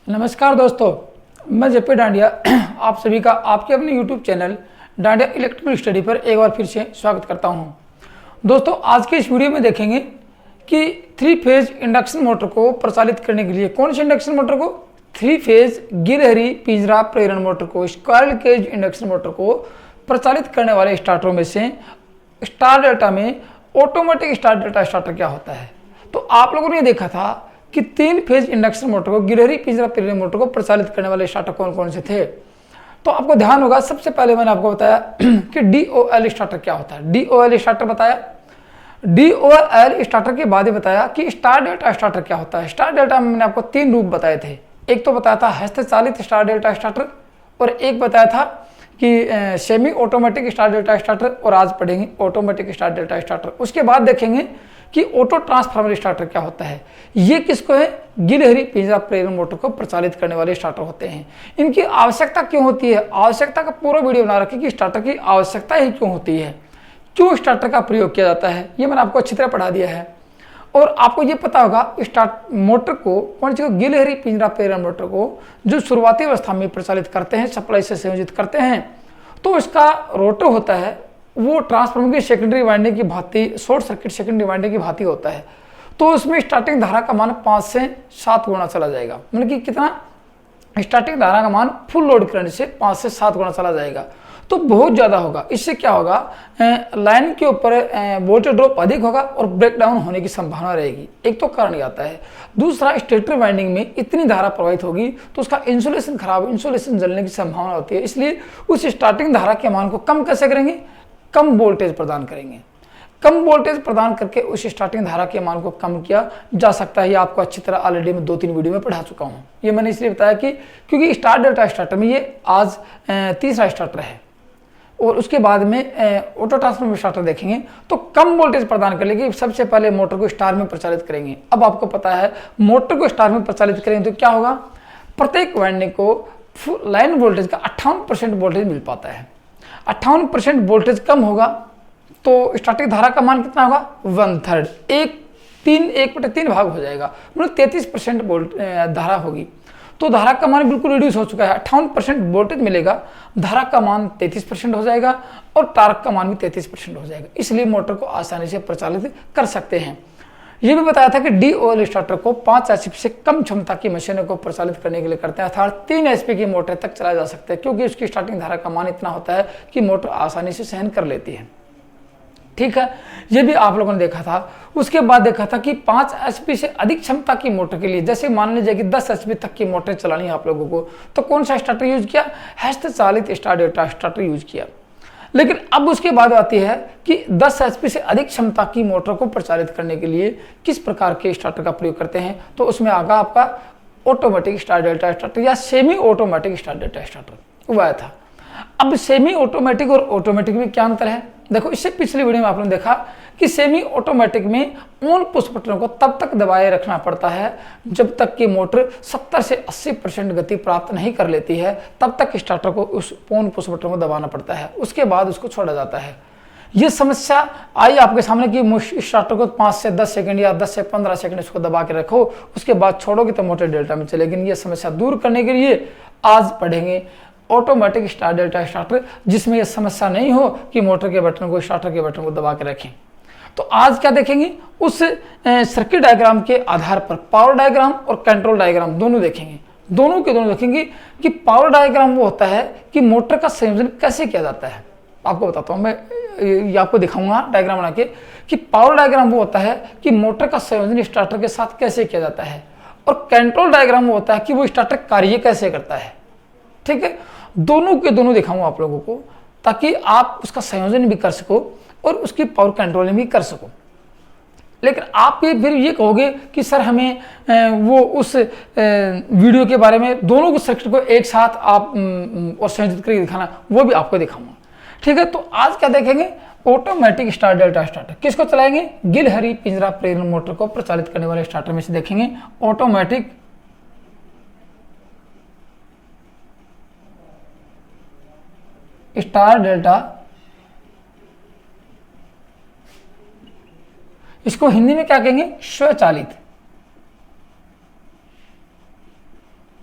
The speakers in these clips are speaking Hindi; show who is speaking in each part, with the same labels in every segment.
Speaker 1: नमस्कार दोस्तों, मैं जेपी डांडिया आप सभी का आपके अपने YouTube channel dandiya electrical study पर एक बार फिर से स्वागत करता हूं। दोस्तों, आज के इस वीडियो में देखेंगे कि 3 फेज इंडक्शन मोटर को प्रचालित करने के लिए कौन सी इंडक्शन मोटर को 3 फेज गिलहरी पिंजरा प्रेरण मोटर को स्क्वायरल केज इंडक्शन मोटर को प्रचालित करने वाले स्टार्टरों में से स्टार डेल्टा में ऑटोमेटिक स्टार डेल्टा स्टार्टर क्या होता है। तो आप लोगों ने देखा था कि 3 फेज इंडक्शन मोटर को गिलहरी पिंजरा प्रेरण मोटर को प्रचालित करने वाले स्टार्टर कौन कौन से थे। तो आपको ध्यान होगा, सबसे पहले मैंने आपको बताया कि DOL स्टार्टर क्या होता है। DOL स्टार्टर बताया। DOL स्टार्टर के बाद ही बताया कि स्टार डेल्टा स्टार्टर क्या होता है। स्टार डेल्टा में मैंने आपको 3 रूप बताए थे। एक तो बताया था हस्तचालित स्टार डेल्टा स्टार्टर, और एक बताया था कि semi automatic star delta starter, और आज पढ़ेंगे ऑटोमेटिक स्टार डेल्टा स्टार्टर। उसके बाद देखेंगे कि ऑटो ट्रांसफार्मर स्टार्टर क्या होता है। ये किसको है? गिलहरी पिंजरा प्रेरण मोटर को प्रचालित करने वाले स्टार्टर होते हैं। इनकी आवश्यकता क्यों होती है? आवश्यकता का पूरा वीडियो बना रखी कि स्टार्टर की आवश्यकता ही क्यों होती है, क्यों स्टार्टर का प्रयोग किया जाता है, ये मैंने आपको अच्छी तरह पढ़ा दिया है। और आपको ये पता होगा स्टार्ट मोटर को कौन सी गिलहरी पिंजरा प्रेरण मोटर को जो शुरुआती अवस्था में प्रचालित करते हैं, सप्लाई से संयोजित करते हैं, तो इसका रोटर होता है वो ट्रांसफार्मर की सेकेंडरी वाइंडिंग की भांति, शॉर्ट सर्किट सेकेंडरी वाइंडिंग की भांति होता है। तो उसमें स्टार्टिंग धारा का मान 5 से 7 गुना चला जाएगा। मतलब कि कितना? स्टार्टिंग धारा का मान फुल लोड करंट से 5 से 7 गुना चला जाएगा, तो बहुत ज़्यादा होगा। इससे क्या होगा? लाइन के ऊपर वोल्टेज ड्रॉप अधिक होगा और ब्रेक डाउन होने की संभावना रहेगी। एक तो कारण आता है। दूसरा, स्टेटर वाइंडिंग में इतनी धारा प्रवाहित होगी तो उसका इंसुलेशन खराब, इंसुलेशन जलने की संभावना होती है। इसलिए उस स्टार्टिंग धारा के मान को कम कैसे करेंगे? कम वोल्टेज प्रदान करेंगे। कम वोल्टेज प्रदान करके उस स्टार्टिंग धारा के मान को कम किया जा सकता है। ये आपको अच्छी तरह ऑलरेडी मैं 2-3 वीडियो में पढ़ा चुका हूँ। ये मैंने इसलिए बताया कि क्योंकि स्टार डेल्टा स्टार्टर में ये आज तीसरा स्टार्टर है, और उसके बाद में ऑटो ट्रांसफार्मर स्टार्टर देखेंगे तो कम वोल्टेज प्रदान करेंगे। सबसे पहले मोटर को स्टार में प्रचालित करेंगे। अब आपको पता है मोटर को स्टार में प्रचालित करेंगे तो क्या होगा? प्रत्येक वाइंडिंग को लाइन वोल्टेज का 58% वोल्टेज मिल पाता है। 58% वोल्टेज कम होगा तो स्टार्टिंग धारा का मान कितना होगा? 1/3, 1/3 भाग हो जाएगा, मतलब 33% धारा होगी। तो धारा का मान बिल्कुल रिड्यूस हो चुका है। 58% वोल्टेज मिलेगा, धारा का मान 33% हो जाएगा और टार्क का मान भी 33% हो जाएगा। इसलिए मोटर को आसानी से प्रचालित कर सकते हैं। ये भी बताया था कि DOL स्टार्टर को 5 HP से कम क्षमता की मशीनों को प्रचालित करने के लिए करते हैं, अर्थात 3 HP की मोटर तक चलाया जा सकता है, क्योंकि उसकी स्टार्टिंग धारा का मान इतना होता है कि मोटर आसानी से सहन कर लेती है। ठीक है, ये भी आप लोगों ने देखा था। उसके बाद देखा था कि 5 HP से अधिक क्षमता की मोटर के लिए, जैसे मान लीजिए कि 10 HP तक की मोटर चलानी है आप लोगों को, तो कौन सा स्टार्टर यूज किया? हस्तचालित स्टार डेल्टा स्टार्टर यूज किया। लेकिन अब उसके बाद आती है कि 10 HP से अधिक क्षमता की मोटर को प्रचालित करने के लिए किस प्रकार के स्टार्टर का प्रयोग करते हैं। तो उसमें आगा आपका ऑटोमेटिक स्टार डेल्टा स्टार्टर या semi automatic star delta starter वो आया था। अब सेमी ऑटोमेटिक और ऑटोमेटिक में क्या अंतर है? देखो, इससे पिछली वीडियो में आपने देखा कि सेमी ऑटोमेटिक में ऑन पुश बटन को तब तक दबाए रखना पड़ता है जब तक कि मोटर 70 से 80% गति प्राप्त नहीं कर लेती है, तब तक स्टार्टर को उस ऑन पुश बटन को दबाना पड़ता है। उसके बाद उसको छोड़ा जाता है। ये समस्या आई आपके सामने कि स्टार्टर को 5 से 10 सेकंड या 10 से 15 सेकंड इसको दबा के रखो, उसके बाद छोड़ोगे तो मोटर डेल्टा में चलेगी। लेकिन ये समस्या दूर करने के लिए आज पढ़ेंगे ऑटोमेटिक स्टार डेल्टा स्टार्टर, जिसमें यह समस्या नहीं हो कि मोटर के बटन को, स्टार्टर के बटन को दबा के रखें। तो आज क्या देखेंगे? उस सर्किट डायग्राम के आधार पर पावर डायग्राम और कंट्रोल डायग्राम दोनों देखेंगे। दोनों के दोनों देखेंगे कि पावर डायग्राम वो होता है कि मोटर का संयोजन कैसे किया जाता है। आपको बताता हूँ मैं, ये आपको दिखाऊंगा डायग्राम बना के कि पावर डायग्राम वो होता है कि मोटर का संयोजन स्टार्टर के साथ कैसे किया जाता है, और कंट्रोल डायग्राम वो होता है कि वो स्टार्टर कार्य कैसे करता है। ठीक है, दोनों के दोनों दिखाऊंगा आप लोगों को, ताकि आप उसका संयोजन भी कर सको और उसकी पावर कंट्रोलिंग भी कर सको। लेकिन आप फिर ये कहोगे कि सर हमें वो उस वीडियो के बारे में दोनों को सर्किट को एक साथ आप और संयोजित करके दिखाना, वो भी आपको दिखाऊंगा। ठीक है, तो आज क्या देखेंगे? Automatic star delta starter. किसको चलाएंगे? गिलहरी पिंजरा प्रेरण मोटर को प्रचालित करने वाले स्टार्टर में से देखेंगे ऑटोमेटिक स्टार डेल्टा। इसको हिंदी में क्या कहेंगे? स्वचालित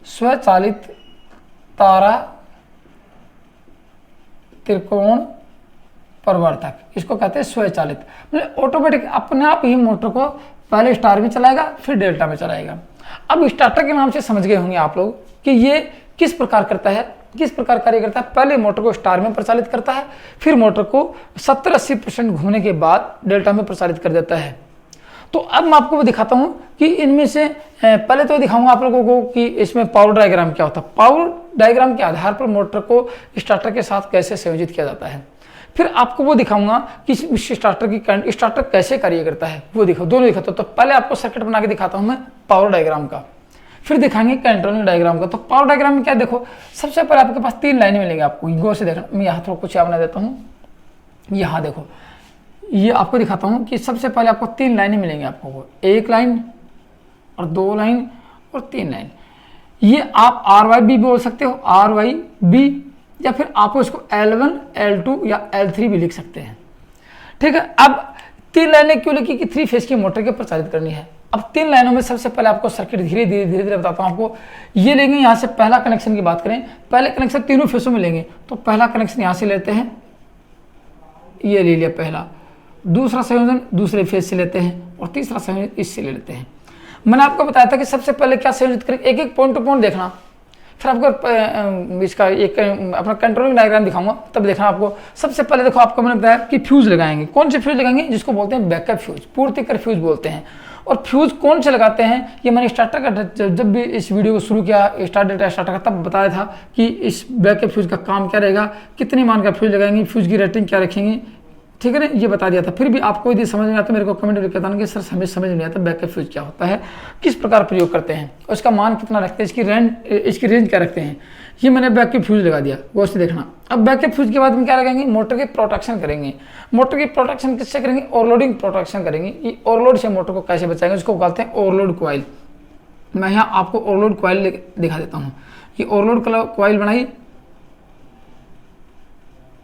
Speaker 1: स्वचालित तारा त्रिकोण प्रवर्तक, इसको कहते हैं स्वचालित, मतलब ऑटोमेटिक अपने आप ही मोटर को पहले स्टार में चलाएगा फिर डेल्टा में चलाएगा। अब स्टार्टर के नाम से समझ गए होंगे आप लोग कि ये किस प्रकार करता है, किस प्रकार कार्य करता है। पहले मोटर को स्टार में प्रचालित करता है, फिर मोटर को 70-80% घूमने के बाद डेल्टा में प्रचालित कर देता है। तो अब मैं आपको दिखाता हूं कि इनमें से पहले तो दिखाऊंगा आप लोगों को कि इसमें पावर डायग्राम क्या होता है। पावर डायग्राम के आधार पर मोटर को स्टार्टर के साथ कैसे संयोजित किया जाता है। फिर आपको वो दिखाऊंगा कि स्टार्टर कैसे कार्य करता है, वो दिखाओ, दोनों दिखाता हूं। तो पहले आपको सर्किट बना के दिखाता हूं मैं पावर डायग्राम का, फिर दिखाएंगे कंट्रोलिंग डायग्राम का। तो पावर डायग्राम में क्या देखो, सबसे पहले आपके पास 3 लाइनें मिलेंगी आपको, गौर से देखना। मैं यहाँ थोड़ा कुछ बना देता हूँ, यहाँ देखो, ये आपको दिखाता हूँ कि सबसे पहले आपको 3 लाइनें मिलेंगी आपको, 1 लाइन और 2 लाइन और 3 लाइन। ये आप RY भी बोल सकते हो, RY B, या फिर आप इसको L1, L2 या L3 भी लिख सकते हैं। ठीक है, अब 3 लाइनें क्यों लिखी कि 3 फेज की मोटर के प्रचालित करनी है। अब 3 लाइनों में सबसे पहले आपको सर्किट धीरे धीरे बताता हूँ आपको। ये लेंगे यहाँ से, पहला कनेक्शन की बात करें, पहले कनेक्शन तीनों फेसों में लेंगे। तो पहला कनेक्शन यहाँ से लेते हैं, ये ले लिया पहला। दूसरा संयोजन दूसरे फेज से लेते हैं और तीसरा संयोजन इससे ले लेते हैं। मैंने आपको बताया था कि सबसे पहले क्या संयोजित करें, एक एक पॉइंट टू पॉइंट देखना, फिर आपको इसका एक अपना कंट्रोलिंग डायग्राम दिखाऊंगा, तब देखना आपको। सबसे पहले देखो, आपको मैंने बताया कि फ्यूज लगाएंगे। कौन से फ्यूज लगाएंगे, जिसको बोलते हैं बैकअप फ्यूज, पूर्तिकर फ्यूज बोलते हैं। और फ्यूज कौन से लगाते हैं, ये मैंने स्टार्टर का जब भी इस वीडियो को शुरू किया, स्टार्ट डेटा स्टार्टर का, तब बताया था कि इस बैकअप फ्यूज का काम क्या रहेगा, कितने मान का फ्यूज लगाएंगे, फ्यूज की रेटिंग क्या रखेंगे, ठीक है ना, ये बता दिया था। फिर भी आपको यदि समझ नहीं आता मेरे को कमेंट करके बताना कि सर हमें समझ नहीं आता बैकअप फ्यूज क्या होता है, किस प्रकार प्रयोग करते हैं, और इसका मान कितना रखते हैं, इसकी रेंज क्या रखते हैं। ये मैंने बैकअप फ्यूज लगा दिया, गौर से देखना। अब बैकअप फ्यूज के बाद में क्या लगाएंगे, मोटर की प्रोटेक्शन करेंगे। मोटर की प्रोटेक्शन किससे करेंगे, ओवरलोडिंग प्रोटेक्शन करेंगे। ये ओवरलोड से मोटर को कैसे बचाएंगे, उसको कहते हैं ओवरलोड कॉइल। मैं यहाँ आपको ओवरलोड कॉइल दिखा देता हूँ। ये ओवरलोड कॉइल बनाई,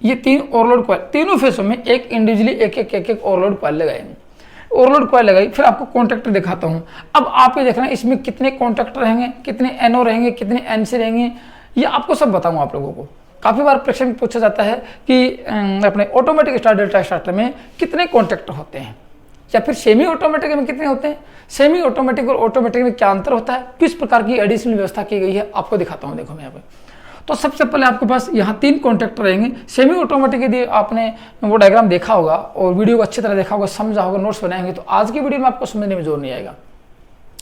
Speaker 1: ये 3 ओवरलोड कॉइल, तीनों फेसों में एक इंडिविजुअली एक ओवरलोड कॉइल लगाएंगे। ओवरलोड कॉइल लगाई, फिर आपको कॉन्टैक्टर दिखाता हूँ। अब आप ये देखना इसमें कितने कॉन्टैक्टर रहेंगे, कितने NO रहेंगे, कितने NC रहेंगे, ये आपको सब बताऊंगा आप लोगों को। काफ़ी बार प्रश्न में पूछा जाता है कि अपने ऑटोमेटिक डेल्टा स्टार्टर में कितने कॉन्टैक्टर होते हैं, या फिर सेमी ऑटोमेटिक में कितने होते हैं, सेमी ऑटोमेटिक और ऑटोमेटिक में क्या अंतर होता है, किस प्रकार की एडिशनल व्यवस्था की गई है, आपको दिखाता हूँ। देखो मैं यहाँ पे, तो सबसे पहले आपके पास यहाँ 3 कॉन्टैक्टर रहेंगे। सेमी ऑटोमेटिक यदि आपने वो डायग्राम देखा होगा और वीडियो को अच्छी तरह देखा होगा, समझा होगा, नोट्स बनाएंगे, तो आज की वीडियो में आपको समझने में जोर नहीं आएगा।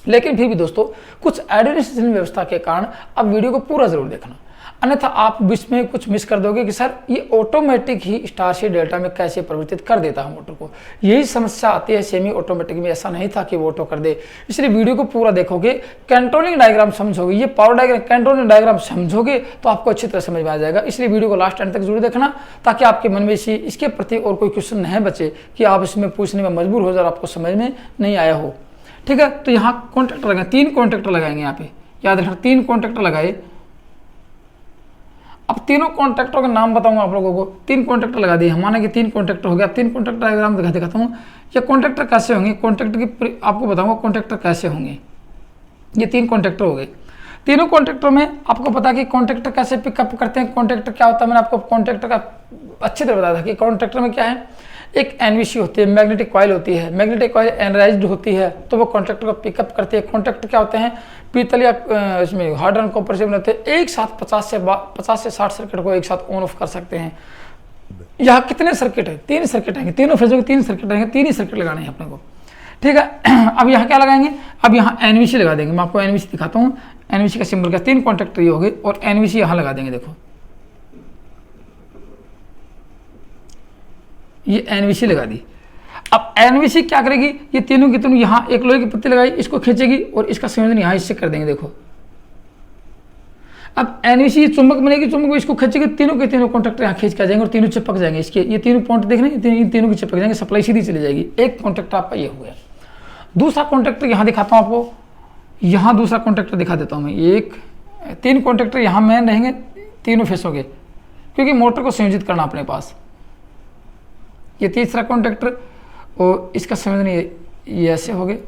Speaker 1: लेकिन फिर भी दोस्तों, कुछ एडिशनल व्यवस्था के कारण अब वीडियो को पूरा जरूर देखना, अन्यथा आप बीच में कुछ मिस कर दोगे कि सर ये ऑटोमेटिक ही स्टार से डेल्टा में कैसे परिवर्तित कर देता है मोटर को। यही समस्या आती है सेमी ऑटोमेटिक में, ऐसा नहीं था कि वो ऑटो कर दे। इसलिए वीडियो को पूरा देखोगे, कंट्रोलिंग डायग्राम समझोगे, ये पावर डायग्राम कंट्रोलिंग डायग्राम समझोगे तो आपको अच्छी तरह समझ में आ जाएगा। इसलिए वीडियो को लास्ट एंड तक जरूर देखना, ताकि आपके मन में इसके प्रति और कोई क्वेश्चन नहीं बचे कि आप इसमें पूछने में मजबूर हो जाए, आपको समझ में नहीं आया हो। ठीक है, तो यहाँ कॉन्ट्रैक्टर लगाए, 3 कॉन्ट्रैक्टर लगाएंगे। यहाँ पे याद रखना 3 कॉन्ट्रैक्टर लगाए। अब तीनों कॉन्ट्रैक्टरों का नाम बताऊंगा आप लोगों को। 3 कॉन्ट्रैक्टर लगा दिए, माना कि 3 कॉन्ट्रैक्टर हो गया। 3 कॉन्ट्रैक्टर डायग्राम दिखाता हूँ। ये कॉन्ट्रैक्टर कैसे होंगे, कॉन्ट्रैक्टर की आपको बताऊंगा कॉन्ट्रैक्टर कैसे होंगे। ये 3 कॉन्ट्रैक्टर हो गए। तीनों कॉन्ट्रैक्टर में आपको पता कि कॉन्ट्रैक्टर कैसे पिकअप करते हैं, कॉन्ट्रैक्टर क्या होता है, मैंने आपको कॉन्ट्रैक्टर का अच्छी तरह बताया था कि कॉन्ट्रैक्टर में क्या है, एक NVC होती है, मैग्नेटिक कॉइल होती है। मैग्नेटिक कॉइल एनराइज्ड होती है, तो वो कॉन्ट्रैक्टर को पिकअप करती है। कॉन्ट्रैक्टर क्या होते हैं, पीतल या इसमें हार्ड एंड कॉपर से बनते हैं। एक साथ 50 से 60 सर्किट को एक साथ ऑन ऑफ कर सकते हैं। यहाँ कितने सर्किट है, 3 सर्किट आएंगे, तीनों फेजों के 3 सर्किट आएंगे, 3 ही सर्किट लगाने हैं अपने को। ठीक है, अब यहाँ क्या लगाएंगे, अब यहाँ NVC लगा देंगे। मैं आपको NVC दिखाता हूँ। NVC का सिंबल क्या, 3 कॉन्ट्रैक्टर ये हो गए और NVC यहाँ लगा देंगे। देखो ये NVC लगा दी। अब NVC क्या करेगी, ये तीनों की तीनों यहाँ एक लोहे की पत्ती लगाई, इसको खींचेगी और इसका संयोजन यहाँ इससे कर देंगे। देखो अब NVC चुंबक बनेगी, चुंबक इसको खींचेगी, तीनों के तीनों कॉन्ट्रैक्टर यहाँ खींच के आ जाएंगे और तीनों चिपक जाएंगे। इसके ये तीनों पॉइंट देख रहे हैं, इन तीनों की चिपक जाएंगे, सप्लाई सीधी चली जाएगी। एक कॉन्ट्रैक्टर आपका ये हो गया। दूसरा कॉन्ट्रैक्टर यहाँ दिखाता हूँ आपको, यहाँ दूसरा कॉन्ट्रैक्टर दिखा देता हूँ मैं। 3 कॉन्ट्रैक्टर यहाँ मेन रहेंगे, तीनों फेसों के, क्योंकि मोटर को संयोजित करना अपने पास। ये तीसरा कॉन्ट्रैक्टर और इसका संयोजन ये ऐसे हो गए।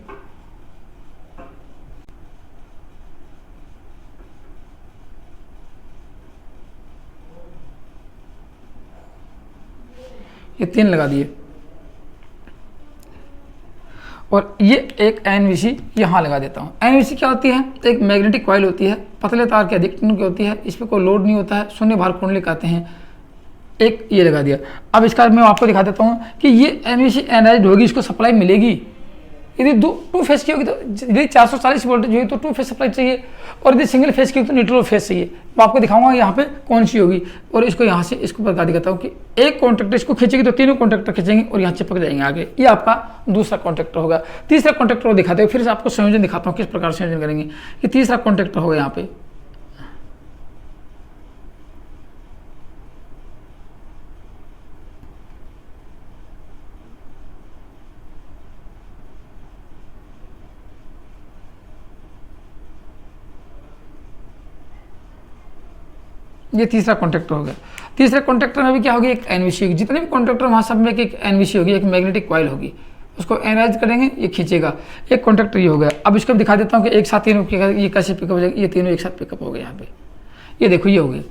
Speaker 1: 3 लगा दिए, और ये एक NVC यहाँ लगा देता हूँ। NVC क्या होती है? एक मैग्नेटिक कॉइल होती है, पतले तार के अधिक टन की होती है, इस पर कोई लोड नहीं होता है, शून्य भार कुंडली कहते हैं। एक ये लगा दिया। अब इसका मैं आपको दिखा देता हूँ कि ये NVC एनालाइज्ड होगी, इसको सप्लाई मिलेगी। यदि टू फेस की होगी तो यदि 440 वोल्टेज होगी तो 2 फेस सप्लाई चाहिए, और यदि सिंगल फेस की होगी तो न्यूट्रल फेस चाहिए। मैं आपको दिखाऊंगा यहाँ पे कौन सी होगी, और इसको यहाँ से इसको बता दिखाता हूँ कि एक कॉन्ट्रैक्टर इसको खींचेगी तो तीनों कॉन्ट्रैक्टर खींचेंगे और यहाँ चिपक जाएंगे आगे। ये आपका दूसरा कॉन्ट्रैक्टर होगा। तीसरा कॉन्ट्रैक्टर दिखाते हुए फिर से आपको संयोजन दिखाता हूँ किस प्रकार संयोजन करेंगे। ये तीसरा कॉन्ट्रैक्टर होगा यहाँ पे, ये तीसरा कॉन्ट्रैक्टर हो गया। तीसरे कॉन्ट्रैक्टर में भी क्या होगी? एक NVC होगी। जितने भी कॉन्ट्रैक्टर वहाँ सब में एक NVC होगी, एक मैग्नेटिक कॉइल होगी, उसको एनालाइज करेंगे, ये खींचेगा। एक कॉन्ट्रैक्टर ये हो गया। अब इसको दिखा देता हूँ कि एक साथ तीनों ये कैसे पिकअप हो जाएगा। ये तीनों एक साथ पिकअप हो गए यहाँ पे, ये देखो ये हो गए।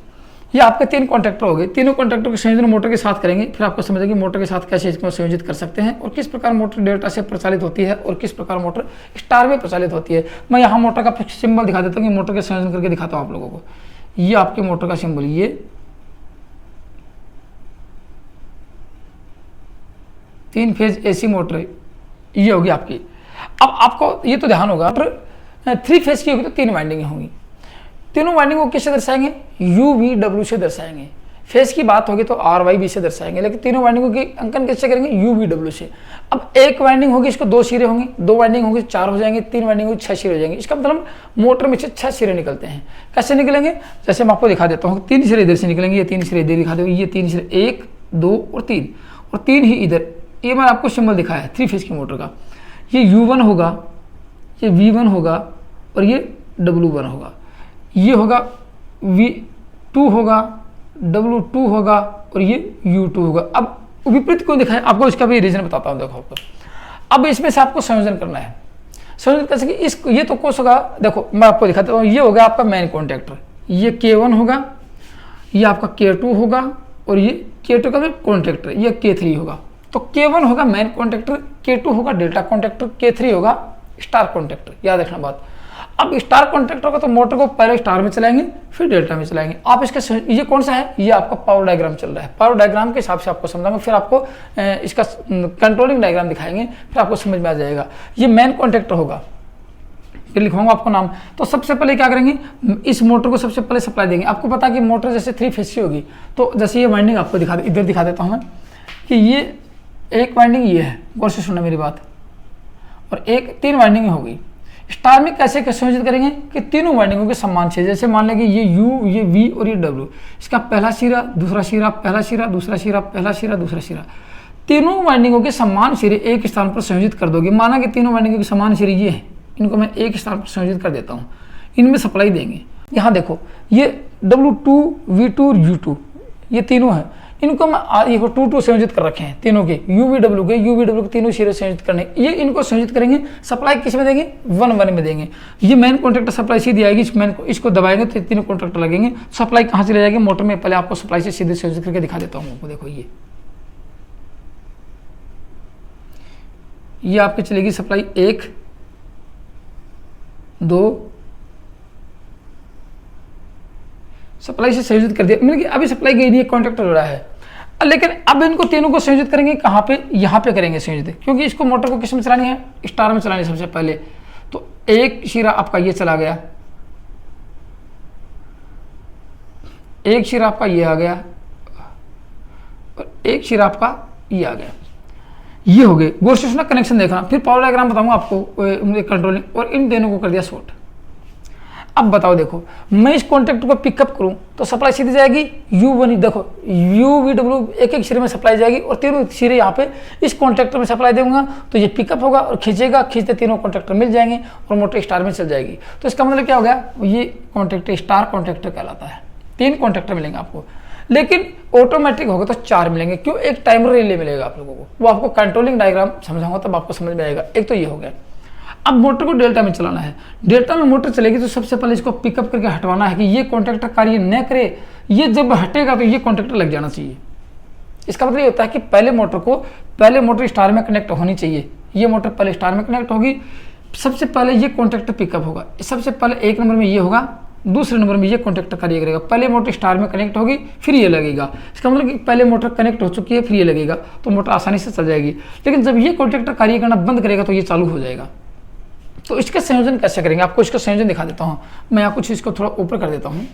Speaker 1: ये आपके 3 कॉन्ट्रैक्टर हो गए। तीनों कॉन्ट्रैक्टर के संयोजन मोटर के साथ करेंगे, फिर आपको समझेंगे मोटर के साथ कैसे इसको संयोजित कर सकते हैं और किस प्रकार मोटर डेल्टा से प्रचालित होती है और किस प्रकार मोटर स्टार में प्रचालित होती है। मैं यहाँ मोटर का सिंबल दिखा देता हूँ कि मोटर के संयोजन करके दिखाता हूँ आप लोगों को। ये आपके मोटर का सिंबल, ये 3 फेज AC मोटर ये होगी आपकी। अब आपको ये तो ध्यान होगा, 3 फेज की होगी तो 3 वाइंडिंग होंगी। तीनों वाइंडिंग को किससे दर्शाएंगे? UVW से दर्शाएंगे। फेज की बात होगी तो RYB से दर्शाएंगे, लेकिन तीनों वाइंडिंगों के अंकन कैसे करेंगे? UVW से। अब एक वाइंडिंग होगी, इसको 2 सिरे होंगे, 2 वाइंडिंग होगी 4 हो जाएंगे, 3 वाइंडिंग होगी 6 सिरे हो जाएंगे। इसका मतलब मोटर में से 6 सिरे निकलते हैं। कैसे निकलेंगे? जैसे मैं आपको दिखा देता हूँ। 3 सिरे इधर से निकलेंगे, ये 3 सिरे इधर दिखा दो, ये 3 सिरे 1 2 और 3, और 3 ही इधर। ये मैंने आपको सिंबल दिखाया है 3 फेज की मोटर का। ये U1 होगा, ये V1 होगा, और ये W1 होगा। ये होगा V2 होगा, W2 होगा, और ये U2 होगा। अब विपरीत क्यों दिखाएं? आपको इसका भी रीजन बताता हूँ। देखो आपको अब इसमें से आपको संयोजन करना है। संयोजन कैसे कि इस ये तो कोस होगा। देखो मैं आपको दिखाता हूँ। ये होगा आपका मेन कॉन्ट्रैक्टर, ये K1 होगा, ये आपका K2 होगा, और ये K2 का भी कॉन्ट्रैक्टर, ये K3 होगा। तो K1 होगा मेन कॉन्ट्रैक्टर, K2 होगा डेल्टा कॉन्ट्रैक्टर, K3 होगा स्टार कॉन्ट्रैक्टर। याद रखना बात। अब स्टार कॉन्ट्रैक्टर का तो मोटर को पहले स्टार में चलाएंगे फिर डेल्टा में चलाएंगे। आप इसका ये कौन सा है? ये आपका पावर डायग्राम चल रहा है। पावर डायग्राम के हिसाब से आपको समझाऊंगा, फिर आपको इसका कंट्रोलिंग डायग्राम दिखाएंगे, फिर आपको समझ में आ जाएगा। ये मेन कॉन्ट्रैक्टर होगा, फिर लिखवाऊंगा आपको नाम। तो सबसे पहले क्या करेंगे? इस मोटर को सबसे पहले सप्लाई देंगे। आपको पता है कि मोटर जैसे 3 फेज की होगी, तो जैसे ये वाइंडिंग आपको इधर दिखा देता हूँ मैं कि ये एक वाइंडिंग ये है, गौर से सुनना मेरी बात, और एक 3 वाइंडिंग होगी। स्टार में कैसे संयोजित करेंगे कि तीनों वाइंडिंगों के समान छेद। जैसे मान लें कि ये U, ये V और ये W, इसका पहला सिरा, दूसरा सिरा, पहला सिरा, दूसरा सिरा, पहला सिरा, दूसरा सिरा, तीनों वाइंडिंगों के समान सिरे एक स्थान पर संयोजित कर दोगे। माना कि तीनों वाइंडिंगों के समान सिरे ये हैं, इनको मैं एक स्थान पर संयोजित कर देता हूँ, इनमें सप्लाई देंगे। यहाँ देखो ये W2, V2 और U2 ये तीनों हैं, इनको मैं ये 2 संयोजित कर रखे हैं तीनों के। UVW के तीनों सिरे संयोजित करने, ये इनको संयोजित करेंगे। सप्लाई किस में देंगे? 1 में देंगे। ये मेन कॉन्ट्रैक्टर सप्लाई सीधी आएगी, इसको दबाएंगे तो तीनों कॉन्ट्रैक्टर लगेंगे। सप्लाई कहाँ से ले जाएगी? मोटर में। पहले आपको सप्लाई से सीधे संयोजित करके दिखा देता हूँ। देखो ये आपकी चलेगी सप्लाई 1 2, सप्लाई से संयोजित कर दिया। मतलब कि अभी सप्लाई गई नहीं है, कॉन्ट्रैक्टर हो रहा है, लेकिन अब इनको तीनों को संयोजित करेंगे। कहाँ पे? यहाँ पे करेंगे संयोजित, क्योंकि इसको मोटर को किस में चलानी है? स्टार में चलानी है सबसे पहले। तो एक सिरा आपका ये चला गया, एक सिरा आपका ये आ गया, और एक सिरा आपका ये आ गया। ये हो गए। गौर से सुनना, कनेक्शन देखना, फिर पावर डायग्राम बताऊंगा आपको कंट्रोलिंग, और इन दोनों को कर दिया शॉर्ट। अब बताओ, देखो मैं इस कॉन्ट्रैक्टर को पिकअप करूं तो सप्लाई सीधी जाएगी U1। देखो UVW एक सिरे में सप्लाई जाएगी, और तीनों सिरे यहाँ पे इस कॉन्ट्रैक्टर में सप्लाई दूंगा तो ये पिकअप होगा और खींचेगा, खींचते तीनों कॉन्ट्रैक्टर मिल जाएंगे और मोटर स्टार में चल जाएगी। तो इसका मतलब क्या हो गया? ये कॉन्ट्रैक्टर स्टार कॉन्ट्रैक्टर कहलाता है। 3 कॉन्ट्रैक्टर मिलेंगे आपको, लेकिन ऑटोमेटिक होगा तो 4 मिलेंगे। क्यों? एक टाइमर रिले मिलेगा आप लोगों को, वो आपको कंट्रोलिंग डायग्राम समझाऊंगा तब आपको समझ में आएगा। एक तो ये हो गया। अब मोटर को डेल्टा में चलाना है। डेल्टा में मोटर चलेगी तो सबसे पहले इसको पिकअप करके हटवाना है कि ये कॉन्ट्रैक्टर कार्य न करे। ये जब हटेगा तो ये कॉन्ट्रैक्टर लग जाना चाहिए। इसका मतलब ये होता है कि पहले मोटर स्टार में कनेक्ट होनी चाहिए। ये मोटर पहले स्टार में कनेक्ट होगी, सबसे पहले ये कॉन्टैक्टर पिकअप होगा, सबसे पहले एक नंबर में ये होगा, दूसरे नंबर में ये कॉन्टैक्टर कार्य करेगा। पहले मोटर स्टार में कनेक्ट होगी फिर ये लगेगा। इसका मतलब कि पहले मोटर कनेक्ट हो चुकी है फिर ये लगेगा, तो मोटर आसानी से चल जाएगी। लेकिन जब ये कॉन्टैक्टर कार्य करना बंद करेगा तो ये चालू हो जाएगा। तो इसका संयोजन कैसे करेंगे, आपको इसका संयोजन दिखा देता हूँ मैं। यहाँ कुछ इसको थोड़ा ऊपर कर देता हूँ,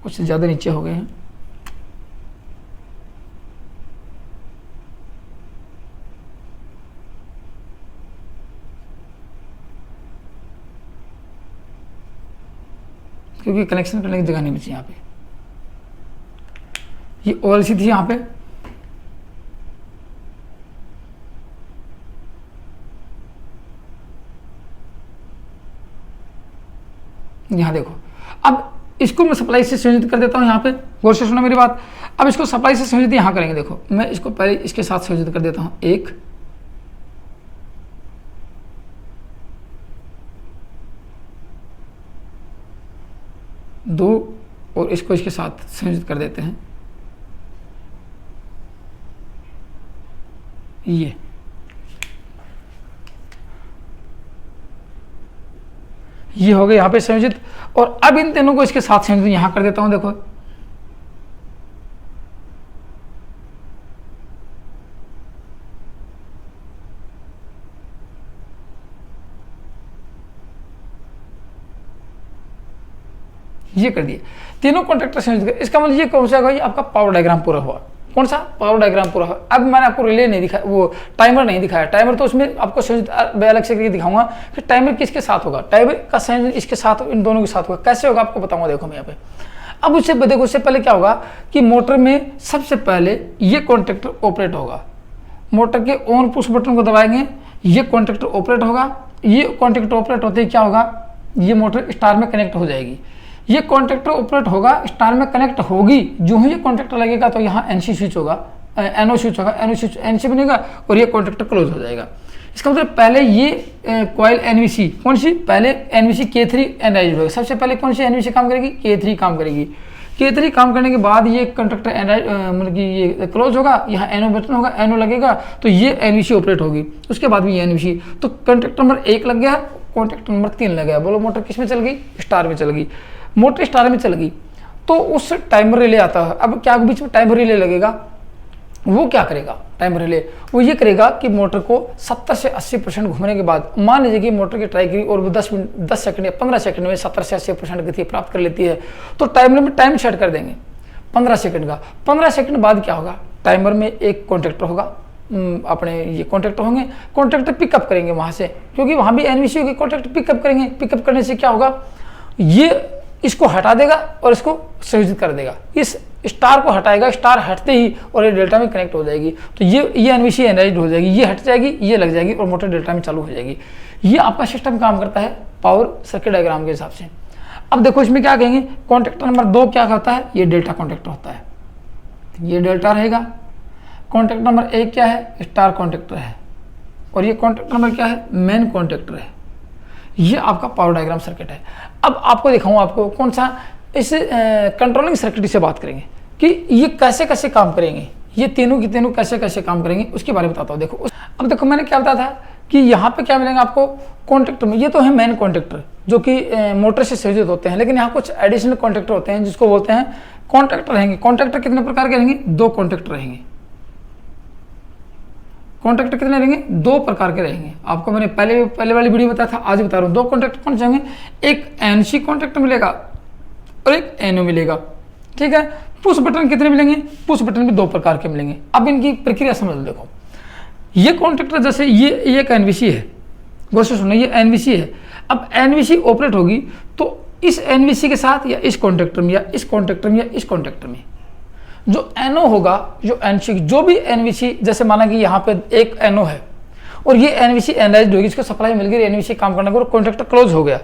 Speaker 1: कुछ ज़्यादा नीचे हो गए हैं। क्योंकि कनेक्शन करने की जगह नहीं बची यहाँ पे। ये ओएलसी थी यहाँ पे, यहाँ देखो। अब इसको मैं सप्लाई से संयोजित कर देता हूँ यहाँ पे, गौर से सुनो मेरी बात। अब इसको सप्लाई से संयोजित यहाँ करेंगे। देखो मैं इसको पहले इसके साथ संयोजित कर देता हूँ, 1 2 और इसको इसके साथ संयोजित कर देते हैं। ये हो गए यहाँ पे संयोजित। और अब इन तीनों को इसके साथ संयोजित यहाँ कर देता हूँ। देखो ये कर दिए, तीनों कॉन्टैक्टर संयोजित कर। इसका मतलब ये कौन सा होगा, ये आपका पावर डायग्राम पूरा हुआ। कौन सा पावर डायग्राम पूरा हुआ। अब मैंने आपको रिले नहीं दिखाया, वो टाइमर नहीं दिखाया। टाइमर तो उसमें आपको संयोजित अलग से दिखाऊंगा कि टाइमर किसके साथ होगा। टाइमर का संयोजन इसके साथ, इन दोनों के साथ होगा। कैसे होगा आपको बताऊंगा। देखो मैं यहाँ पे, अब उससे देखो, उससे पहले क्या होगा कि मोटर में सबसे पहले ये कॉन्टैक्टर ऑपरेट होगा। मोटर के ऑन पुश बटन को दबाएंगे, ये कॉन्टैक्टर ऑपरेट होगा। ये कॉन्टैक्टर ऑपरेट होते ही क्या होगा, ये मोटर स्टार में कनेक्ट हो जाएगी। ये कॉन्टैक्टर ऑपरेट होगा, स्टार में कनेक्ट होगी। जो ही ये कॉन्टैक्टर लगेगा तो यहाँ एनसी स्विच होगा, एनओ स्विच होगा, एनओ स्विच एनसी बनेगा और ये कॉन्टैक्टर क्लोज हो जाएगा। इसका मतलब पहले ये कॉइल एनवीसी, कौन सी, पहले एनवीसी K3 एनराइज होगा। सबसे पहले कौन सी एनवीसी काम करेगी, K3 काम करेगी। K3 काम करने के बाद ये कॉन्टैक्टर एनराइज मतलब कि ये क्लोज होगा, यहाँ एनओ बटन होगा, एनओ लगेगा तो ये एनवीसी ऑपरेट होगी। उसके बाद भी ये एनवीसी, तो कॉन्टैक्टर नंबर 1 लग गया, कॉन्टैक्टर नंबर 3 लग गया। बोलो मोटर किस में चल गई, स्टार में चल गई। मोटर स्टार में चल गई तो उस टाइमर रिले आता है। अब क्या बीच में टाइमर रिले लगेगा, वो क्या करेगा टाइमर रिले, वो ये करेगा कि मोटर को 70 से 80% घूमने के बाद, मान लीजिए कि मोटर की ट्राई करी और वो 10 सेकंड या 15 सेकंड में 70 से 80% गति प्राप्त कर लेती है, तो टाइमर में टाइम सेट कर देंगे 15 सेकंड का। 15 सेकंड बाद क्या होगा, टाइमर में एक कॉन्टैक्टर होगा, अपने ये कॉन्टैक्टर होंगे, कॉन्टैक्टर पिकअप करेंगे वहाँ से, क्योंकि वहाँ भी एनवीसी होगी, कॉन्टैक्टर पिकअप करेंगे। पिकअप करने से क्या होगा, ये इसको हटा देगा और इसको संयोजित कर देगा। इस स्टार को हटाएगा, स्टार हटते ही और ये डेल्टा में कनेक्ट हो जाएगी। तो ये एनवीसी एनराइज हो जाएगी, ये हट जाएगी, ये लग जाएगी और मोटर डेल्टा में चालू हो जाएगी। ये आपका सिस्टम काम करता है पावर सर्किट डायग्राम के हिसाब से। अब देखो इसमें क्या कहेंगे, कॉन्टैक्टर नंबर 2 क्या होता है, ये डेल्टा कॉन्टैक्टर होता है, ये डेल्टा रहेगा। कॉन्टैक्टर नंबर 1 क्या है, स्टार कॉन्टैक्टर है। और ये कॉन्टैक्टर नंबर क्या है, मेन कॉन्टैक्टर है। ये आपका पावर डायग्राम सर्किट है। अब आपको दिखाऊं, आपको कौन सा, इस कंट्रोलिंग सर्किट से बात करेंगे कि ये कैसे कैसे काम करेंगे, ये तीनों की तीनों कैसे कैसे काम करेंगे, उसके बारे में बताता हूँ। देखो अब देखो मैंने क्या बताया था कि यहाँ पे क्या मिलेगा आपको कॉन्टैक्टर में, ये तो है मेन कॉन्टैक्टर जो कि मोटर से संयोजित होते हैं, लेकिन यहाँ कुछ एडिशनल कॉन्टैक्टर होते हैं जिसको बोलते हैं कॉन्टैक्टर रहेंगे। कॉन्टैक्टर कितने प्रकार के रहेंगे, 2 कॉन्टैक्टर रहेंगे। कॉन्टैक्टर कितने रहेंगे, 2 प्रकार के रहेंगे। आपको मैंने पहले वाली वीडियो बताया था, आज बता रहा हूँ। 2 कॉन्टैक्टर कौन से होंगे, एक एनसी कॉन्टैक्टर मिलेगा और एक एनओ मिलेगा, ठीक है। पुश बटन कितने मिलेंगे, पुश बटन भी 2 प्रकार के मिलेंगे। अब इनकी प्रक्रिया समझ लो। देखो ये कॉन्टैक्टर, जैसे ये एक एनवीसी है, गौर से सुनो, ये एनवीसी है। अब एनवीसी ऑपरेट होगी तो इस एनवीसी के साथ या इस कॉन्टैक्टर में या इस कॉन्टैक्टर में या इस कॉन्टैक्टर में जो एनओ होगा, जो एनसी, जो भी एनवीसी, जैसे माना कि यहाँ पे एक एनओ है और ये एनवीसी एनराइज्ड होगी, इसको सप्लाई मिल गई, एनवीसी काम करने को, कॉन्टैक्टर क्लोज हो गया,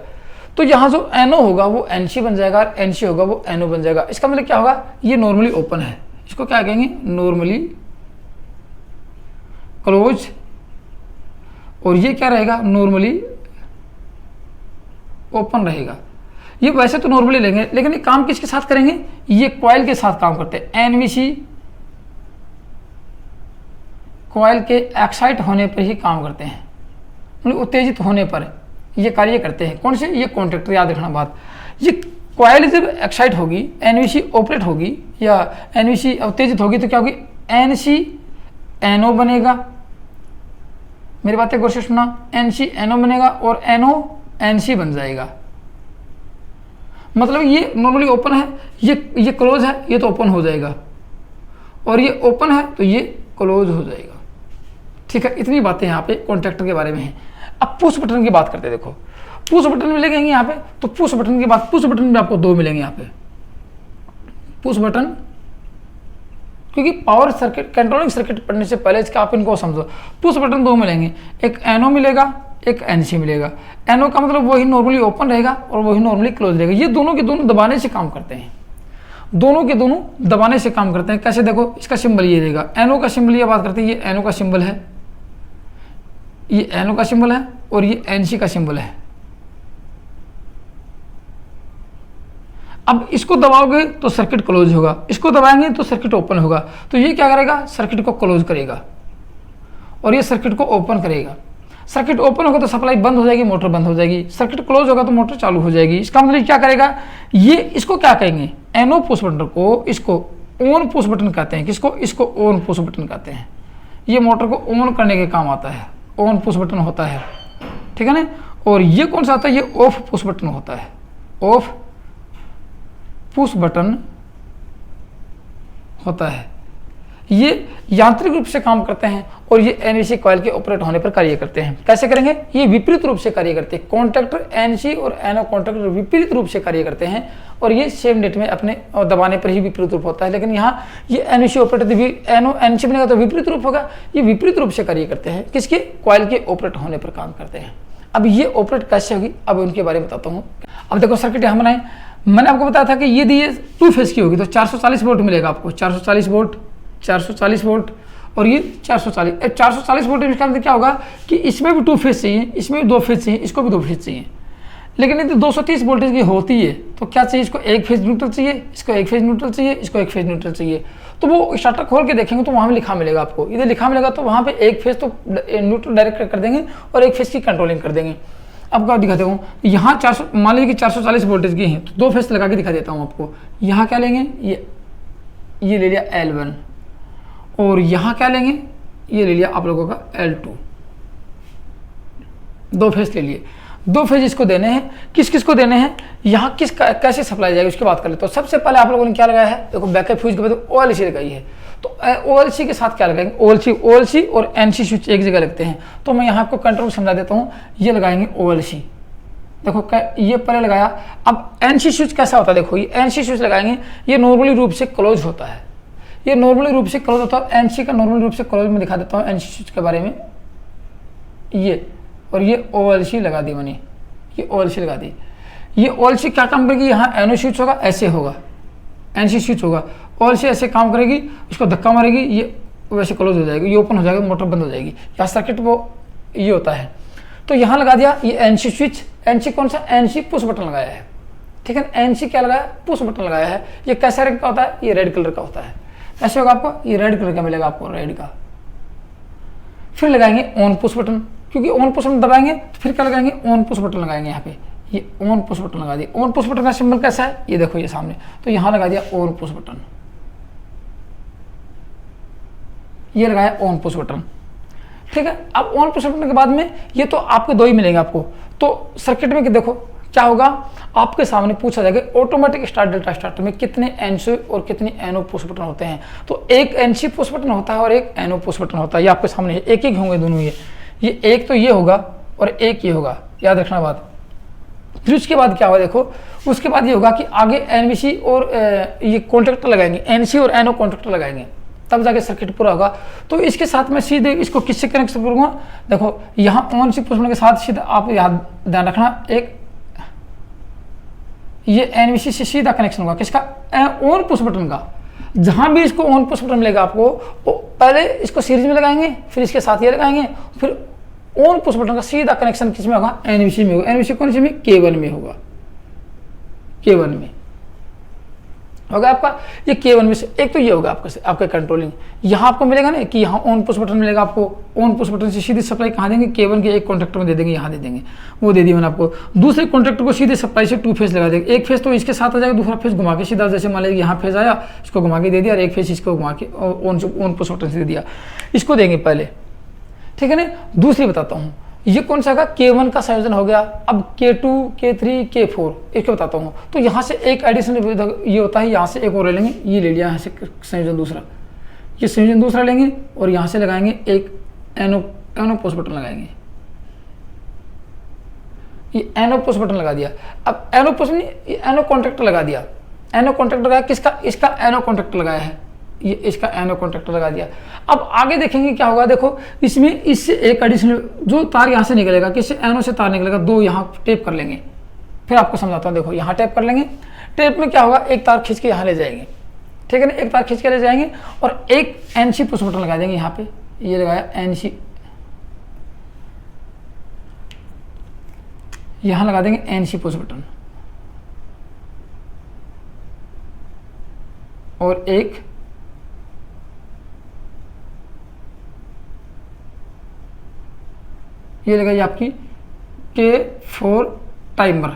Speaker 1: तो यहाँ जो एनओ होगा वो एनसी बन जाएगा और एनसी होगा वो एनओ बन जाएगा। इसका मतलब क्या होगा, ये नॉर्मली ओपन है, इसको क्या कहेंगे, नॉर्मली क्लोज, और ये क्या रहेगा, नॉर्मली ओपन रहेगा। ये वैसे तो नॉर्मली लेंगे, लेकिन ये काम किसके साथ करेंगे, ये कॉइल के साथ काम करते हैं। एनवीसी कॉइल के एक्साइट होने पर ही काम करते हैं, मतलब उत्तेजित होने पर ये कार्य करते हैं। कौन से, ये कॉन्टैक्टर, याद रखना बात। ये कॉइल जब एक्साइट होगी, एनवीसी ऑपरेट होगी या एनवीसी उत्तेजित होगी, तो क्या होगी, एनसी एनओ बनेगा। मेरी बातें गौर से सुनना, एनसी एनओ बनेगा और एनओ एनसी बन जाएगा। मतलब ये नॉर्मली ओपन है, ये क्लोज है, ये तो ओपन हो जाएगा, और ये ओपन है तो ये क्लोज हो जाएगा। ठीक है, इतनी बातें यहाँ पे कॉन्टैक्टर के बारे में हैं। अब पुश बटन की बात करते हैं। देखो पुश बटन मिलेंगे यहाँ पे, तो पुश बटन के बाद पुश बटन भी आपको दो मिलेंगे यहाँ पे। पुश बटन, क्योंकि पावर सर्किट, कंट्रोलिंग सर्किट पढ़ने से पहले इसका आप इनको समझो। पुश बटन दो मिलेंगे, एक एनओ मिलेगा, एक एनसी मिलेगा। एनओ का मतलब वही नॉर्मली ओपन रहेगा और वही नॉर्मली क्लोज रहेगा। ये दोनों के दोनों दबाने से काम करते हैं, दोनों के दोनों दबाने से काम करते हैं। कैसे, देखो इसका सिंबल ये रहेगा, एनओ का सिंबल, ये बात करते हैं, ये एनओ का सिंबल है, ये एनओ का सिंबल है, और ये एनसी का सिंबल है। अब इसको दबाओगे तो सर्किट क्लोज होगा, इसको दबाएंगे तो सर्किट ओपन होगा। तो ये क्या करेगा, सर्किट को क्लोज करेगा और ये सर्किट को ओपन करेगा। सर्किट ओपन होगा तो सप्लाई बंद हो जाएगी, मोटर बंद हो जाएगी। सर्किट क्लोज होगा तो मोटर चालू हो जाएगी। इसका मतलब क्या करेगा, ये इसको क्या कहेंगे, एनओ पुश बटन को, इसको ऑन पुश बटन कहते हैं। किसको, इसको ऑन पुश बटन कहते हैं। ये मोटर को ऑन करने के काम आता है, ऑन पुश बटन होता है, ठीक है ना। और ये कौन सा होता है, ये ऑफ पुश बटन होता है, ऑफ पुश बटन होता है। ये यांत्रिक रूप से काम करते हैं और ये एनवीसी कॉइल के ऑपरेट होने पर कार्य करते हैं। कैसे करेंगे, ये विपरीत रूप से कार्य करते हैं। कॉन्टैक्टर एनसी और एनओ कॉन्टैक्टर विपरीत रूप से कार्य करते हैं और ये सेम डेट में अपने दबाने पर ही विपरीत रूप होता है। लेकिन यहाँ ये एनवीसी ऑपरेट, एनओ एनसी बनेगा तो विपरीत रूप होगा। ये विपरीत रूप से कार्य करते हैं, किसके, कॉइल के ऑपरेट होने पर काम करते हैं। अब ये ऑपरेट कैसे होगी, अब उनके बारे में बताता हूँ। अब देखो सर्किट यहाँ बनाए, मैंने आपको बताया था कि यदि ये 2 फेज की होगी तो 440 वोल्ट मिलेगा आपको, 440 वोल्ट, 440 वोल्ट, और ये 440। 440 वोल्ट इसका मतलब क्या होगा कि इसमें भी 2 फेज चाहिए, इसमें भी 2 फेज चाहिए, इसको भी 2 फेज चाहिए। लेकिन यदि 230 वोल्टेज की होती है तो क्या चाहिए, इसको 1 फेज न्यूट्रल चाहिए, इसको 1 फेज न्यूट्रल चाहिए, इसको 1 फेज न्यूट्रल चाहिए। तो वो स्टार्टर खोल के देखेंगे तो वहाँ भी लिखा मिलेगा आपको, इधर लिखा मिलेगा तो वहाँ पे 1 फेज तो न्यूट्रल डायरेक्ट कर देंगे और 1 फेज की कंट्रोलिंग कर देंगे। अब क्या दिखाते हूँ, यहाँ 400, मान लीजिए कि 440 वोल्टेज की है तो 2 फेज लगा के दिखा देता हूँ आपको। यहाँ क्या लेंगे, ये ले लिया L1, और यहाँ क्या लेंगे, ये ले लिया आप लोगों का L2। 2 फेज ले लिए, 2 फेज इसको देने हैं। किस किस को देने हैं, यहाँ किस कैसे सप्लाई जाएगी उसकी बात कर लेते हो। सबसे पहले आप लोगों ने क्या लगाया है, देखो बैकअप फ्यूज के बाद OLC लगाई है। तो OLC के साथ क्या लगाएंगे, OLC और NC स्विच एक जगह लगते हैं। तो मैं यहाँ आपको कंट्रोल समझा देता हूँ। ये लगाएंगे OLC, देखो ये पहले लगाया। अब NC स्विच कैसा होता है, देखो ये NC स्विच लगाएंगे, ये नॉर्मली रूप से क्लोज होता है, ये नॉर्मली रूप से क्लोज होता है। NC का नॉर्मल रूप से क्लोज में दिखा देता हूँ NC स्विच के बारे में। ये और ये OLC लगा दी मैंने, ये OLC लगा दी। ये OLC क्या काम करेगी, यहाँ NO स्विच होगा, ऐसे होगा, NC स्विच होगा, OLC ऐसे काम करेगी, इसको धक्का मारेगी, ये वैसे क्लोज हो जाएगी, ये ओपन हो जाएगा, मोटर बंद हो जाएगी। यहाँ सर्किट वो ये होता है। तो यहाँ लगा दिया ये NC स्विच। NC कौन सा, NC पुश बटन लगाया है, ठीक है। NC क्या लगाया, पुश बटन लगाया है। ये कैसा रंग का होता है, ये रेड कलर का होता है। ऐसे होगा आपको, ये रेड कलर का मिलेगा आपको, रेड का। फिर लगाएंगे ऑन पुश बटन, क्योंकि ऑन पुश बटन दबाएंगे तो फिर क्या लगाएंगे, ऑन पुश बटन लगाएंगे। यहाँ पे ये ऑन पुश बटन लगा दिया। ऑन पुश बटन का सिंबल कैसा है, ये देखो ये सामने, तो यहाँ लगा दिया ऑन पुश बटन, ये लगाया ऑन पुश बटन, ठीक है। अब ऑन पुश बटन के बाद में ये तो आपके 2 ही मिलेंगे आपको। तो सर्किट में देखो क्या होगा, आपके सामने पूछा जाएगा ऑटोमेटिक स्टार्ट डेल्टा स्टार्टर में कितने NC और कितने NO पुश बटन होते हैं। तो एक NC पुश बटन होता है और एक NO पुश बटन होता है। ये आपके सामने है, एक होंगे दोनों। ये एक तो ये होगा और एक ये होगा, याद रखना बात। फिर उसके बाद क्या होगा, देखो उसके बाद ये होगा कि आगे NVC और ये कॉन्टैक्टर लगाएंगे, NC और NO कॉन्टैक्टर लगाएंगे, तब जाके सर्किट पूरा होगा। तो इसके साथ मैं सीधे इसको किससे कनेक्ट करूँगा, देखो यहाँ ऑन से पुश बटन के साथ सीधा आप याद ध्यान रखना, एक ये NVC से सीधा कनेक्शन होगा, किसका, ऑन पुश बटन का। जहां भी इसको ऑन पुश बटन मिलेगा आपको, वो पहले इसको सीरीज में लगाएंगे, फिर इसके साथ ये लगाएंगे, फिर ऑन पुश बटन का सीधा कनेक्शन किस में होगा, NVC में होगा। NVC कौन सी में, K1 में होगा, K1 में होगा आपका, ये K1 में से एक तो ये होगा आपका कंट्रोलिंग। यहाँ आपको मिलेगा ना कि यहाँ ऑन पुश बटन मिलेगा आपको, ऑन पुश बटन से सीधी सप्लाई कहाँ देंगे, K1 के एक कॉन्ट्रैक्टर में दे देंगे, यहाँ दे देंगे, वो दे दिया मैंने आपको। दूसरे कॉन्ट्रैक्टर को सीधे सप्लाई से 2 फेज लगा देंगे, एक फेज तो इसके साथ आ जाएगा, दूसरा फेज घुमा के सीधा, जैसे मान लीजिए यहाँ फेज आया, इसको घुमा के दे दिया, और एक फेज इसको घुमा के ऑन पुश बटन से दे दिया, इसको देंगे पहले, ठीक है ना। दूसरी बताता हूँ, ये कौन सा का K1 का संयोजन हो गया। अब K2, K3, K4 इसको बताता हूँ। तो यहाँ से एक एडिशनल ये होता है, यहाँ से एक और ले लेंगे, ये ले लिया यहाँ से संयोजन दूसरा, ये संयोजन दूसरा लेंगे और यहाँ से लगाएंगे एक एनो पुश बटन लगाएंगे, ये एनो पुश बटन लगा दिया। अब एनो पुश नहीं, ये एनो कॉन्ट्रैक्टर लगा दिया, एनो कॉन्ट्रैक्टर लगाया, किसका, इसका एनो कॉन्ट्रैक्टर लगाया है, ये इसका एनो कॉन्ट्रैक्टर लगा दिया। अब आगे देखेंगे क्या होगा, देखो इसमें इससे एक एडिशनल जो तार यहाँ से निकलेगा, किससे, एनो से तार निकलेगा, 2 यहाँ टेप कर लेंगे, फिर आपको समझाता हूँ। देखो यहाँ टेप कर लेंगे, टेप में क्या होगा, एक तार खींच के यहाँ ले जाएंगे, ठीक है ना, एक तार खींच के ले जाएंगे और एक NC पुश बटन लगा देंगे यहाँ पे, ये लगाया NC, यहाँ लगा देंगे NC पुश बटन, और एक ये लगाई आपकी K4 टाइमर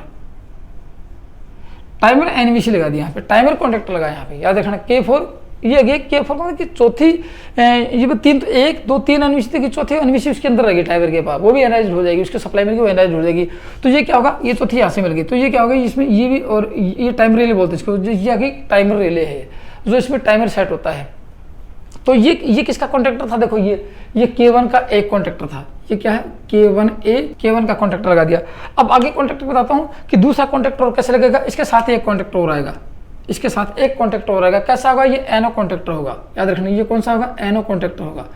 Speaker 1: NVC लगा दिया यहाँ पे, टाइमर कॉन्ट्रैक्टर लगा यहाँ पे, याद रखना K4, ये अगे K4 मतलब कि चौथी, ये 3 तो 1 2 3 NVC थी कि चौथी NVC उसके अंदर रहेगी टाइमर के पास, वो भी एनालाइज हो जाएगी, उसके सप्लाई में वो एनालाइज हो जाएगी। तो ये क्या होगा, ये चौथी यहाँ से मिल गई, तो ये क्या होगा, इसमें ये भी, और ये टाइमर रिले बोलते हैं इसको, ये आगे टाइमर रिले है जो इसमें टाइमर सेट होता है। तो ये किसका कॉन्ट्रैक्टर था, देखो ये K1 का एक कॉन्ट्रैक्टर था, ये क्या है, K1 का कॉन्ट्रैक्टर लगा दिया। अब आगे कॉन्ट्रैक्टर बताता हूँ कि दूसरा कॉन्ट्रैक्टर कैसे लगेगा, इसके साथ एक कॉन्ट्रैक्टर और आएगा, इसके साथ एक कॉन्ट्रैक्टर और आएगा, कैसा होगा, ये एनो कॉन्ट्रैक्टर होगा, याद रखना ये कौन सा होगा, एनो कॉन्ट्रैक्टर होगा,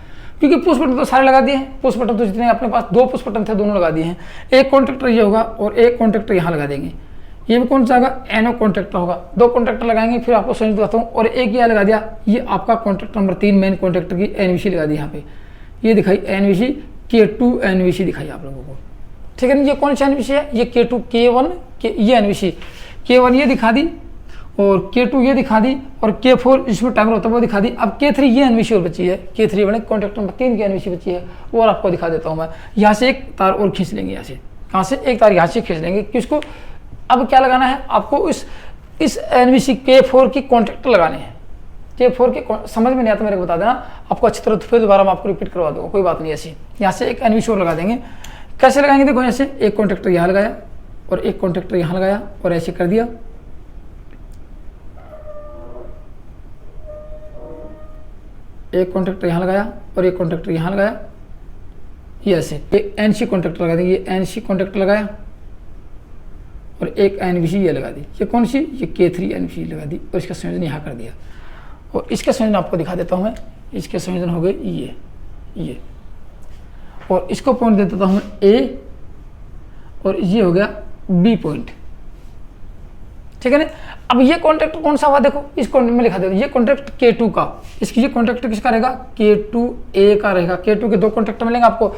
Speaker 1: क्योंकि पुश बटन तो सारे लगा दिए हैं, पुश बटन तो जितने अपने पास 2 पुश बटन थे दोनों लगा दिए हैं, एक कॉन्ट्रैक्टर ये होगा और एक कॉन्ट्रैक्टर यहाँ लगा देंगे, ये भी कौन सा होगा, एनो कॉन्ट्रैक्टर होगा, 2 कॉन्ट्रैक्टर लगाएंगे, फिर आपको समझ बताता हूँ, और एक यहाँ लगा दिया, ये आपका कॉन्ट्रैक्टर नंबर 3 मेन कॉन्ट्रैक्टर की NVC लगा दी यहाँ पे, ये दिखाई NVC, K2 NVC दिखाई आप लोगों को, ठीक है ना। ये कौन सा NVC है, ये K2 K1 ये NVC K1 ये दिखा दी, और K2 ये दिखा दी, और K4 इसमें टाइमर होता है वो दिखा दी। अब K3 ये NVC और बची है, K3 बने कॉन्ट्रैक्टर नंबर 3 की NVC बची है, वो और आपको दिखा देता हूँ मैं। यहाँ से एक तार और खींच लेंगे, यहाँ से कहाँ से एक तार यहाँ से खींच लेंगे, किसको, अब क्या लगाना है आपको, इस NVC K4 की कॉन्ट्रैक्टर लगाने हैं, K4 के समझ में नहीं आता मेरे को बता देना, आपको अच्छी तरह फिर दोबारा मैं आपको रिपीट करवा दूंगा, कोई बात नहीं ऐसी। यहाँ से एक NVC और लगा देंगे, कैसे लगाएंगे, देखो ऐसे एक कॉन्ट्रैक्टर यहाँ लगाया और एक कॉन्ट्रैक्टर यहाँ लगाया और ऐसे कर दिया, एक कॉन्ट्रैक्टर यहाँ लगाया और एक कॉन्ट्रैक्टर यहाँ लगाया, ये ऐसे एक NC कॉन्ट्रैक्टर लगा देंगे, ये NC कॉन्ट्रैक्टर लगाया और एक NVC ये लगा दी, ये कौन सी, ये K3 NVC लगा दी, और इसका संयोजन यहाँ कर दिया, और इसके संयोजन आपको दिखा देता हूँ मैं, इसके संयोजन हो गए ये, और इसको पॉइंट दे देता हूँ A, और ये हो गया B पॉइंट, ठीक है ना। अब ये कॉन्ट्रैक्टर कौन सा हुआ, देखो इस कॉन्ट्रैक्ट में लिखा देता हूँ, ये कॉन्ट्रैक्ट K2 का, इसकी ये कॉन्ट्रैक्टर किसका रहेगा, K2A का रहेगा। K2 के 2 कॉन्ट्रैक्टर मिलेंगे आपको,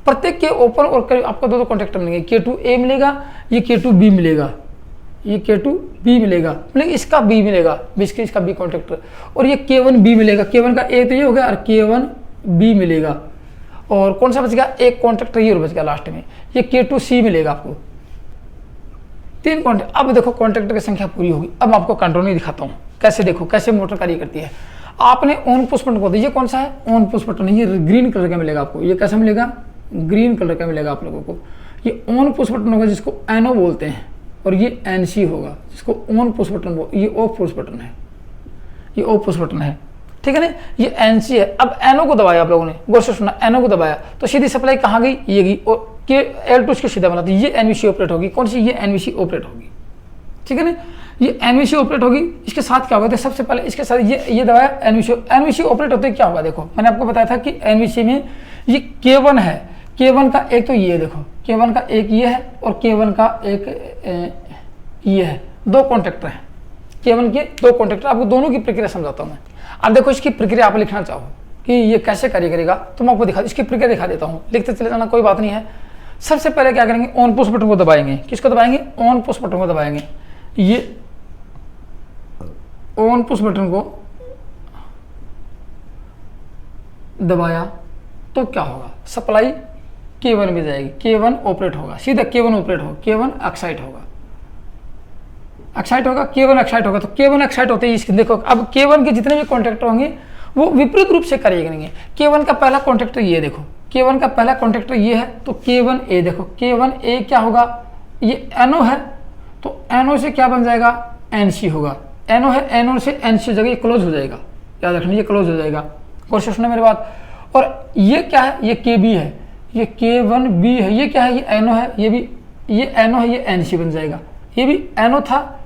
Speaker 1: प्रत्येक के ओपन और आपको 2 कॉन्ट्रैक्टर मिलेंगे, K2A मिलेगा, ये K2B मिलेगा, ये K2B मिलेगा, मतलब इसका B मिलेगा, इसका B कॉन्ट्रैक्टर, और ये K1B मिलेगा, K1 का A तो ये हो गया और K1B मिलेगा, और कौन सा बच गया, एक कॉन्ट्रैक्टर ये और बच गया लास्ट में, ये K2C मिलेगा आपको, 3 कॉन्ट्रैक्ट। अब देखो कॉन्ट्रैक्टर की संख्या पूरी होगी, अब मैं आपको कंट्रोल नहीं दिखाता हूँ, कैसे देखो कैसे मोटर कार्य करती है। आपने ऑन पुश बटन को दिया, ये कौन सा है, ऑन पुश बटन, ये ग्रीन कलर का मिलेगा आपको, ये कैसा मिलेगा, ग्रीन कलर का मिलेगा आप लोगों को। ये ऑन पुश बटन होगा जिसको एनो बोलते हैं, और ये NC होगा जिसको ऑन पुश बटन, ये ऑफ पुश बटन है, ये ऑफ पुश बटन है, ठीक है ना, ये NC है। अब एनो को दबाया आप लोगों ने, गौर से सुना, एनो को दबाया तो सीधी सप्लाई कहाँ गई, ये गई, और L2 इसको सीधा बना, तो ये NVC ऑपरेट होगी, कौन सी, ये NVC ऑपरेट होगी, ठीक है ना, ये NVC ऑपरेट होगी। इसके साथ क्या होगा, तो सबसे पहले इसके साथ ये दबाया NVC ऑपरेट होते क्या होगा, देखो मैंने आपको बताया था कि NVC में ये K1 है, K1 का एक तो ये देखो, K1 का एक ये है और K1 का एक ये है, 2 कॉन्ट्रैक्टर हैं, K1 के 2 कॉन्ट्रैक्टर। आपको दोनों की प्रक्रिया समझाता हूँ मैं। अब देखो इसकी प्रक्रिया आप लिखना चाहो कि ये कैसे कार्य करेगा, तो मैं आपको इसकी प्रक्रिया दिखा देता हूँ, लिखते चले जाना, कोई बात नहीं है। सबसे पहले क्या करेंगे, ऑन पुश बटन को दबाएंगे, किसको दबाएंगे, ऑन पुश बटन को दबाएंगे, ये ऑन पुश बटन को दबाया तो क्या होगा, सप्लाई K1 में जाएगी, K1 ऑपरेट होगा, सीधा K1 ऑपरेट होगा, K1 एक्साइट होगा, एक्साइट होगा, K1 एक्साइट होगा। तो K1 एक्साइट होते ही इसके देखो अब K1 के जितने भी कॉन्टेक्टर होंगे वो विपरीत रूप से कार्य करेंगे। K1 का पहला कॉन्टेक्टर ये देखो, K1 का पहला कॉन्टेक्टर ये है, तो K1A देखो, K1A क्या होगा, ये NO है, तो NO से क्या बन जाएगा, NC होगा, NO है, NO से NC हो जाएगा, ये क्लोज हो जाएगा, याद रखना ये क्लोज हो जाएगा। कोशिश सुनना मेरी बात। और ये क्या है, ये KB है, ये K1B है, ये क्या है, ये NO है, ये भी ये NO है, ये NC बन जाएगा, ये भी NO था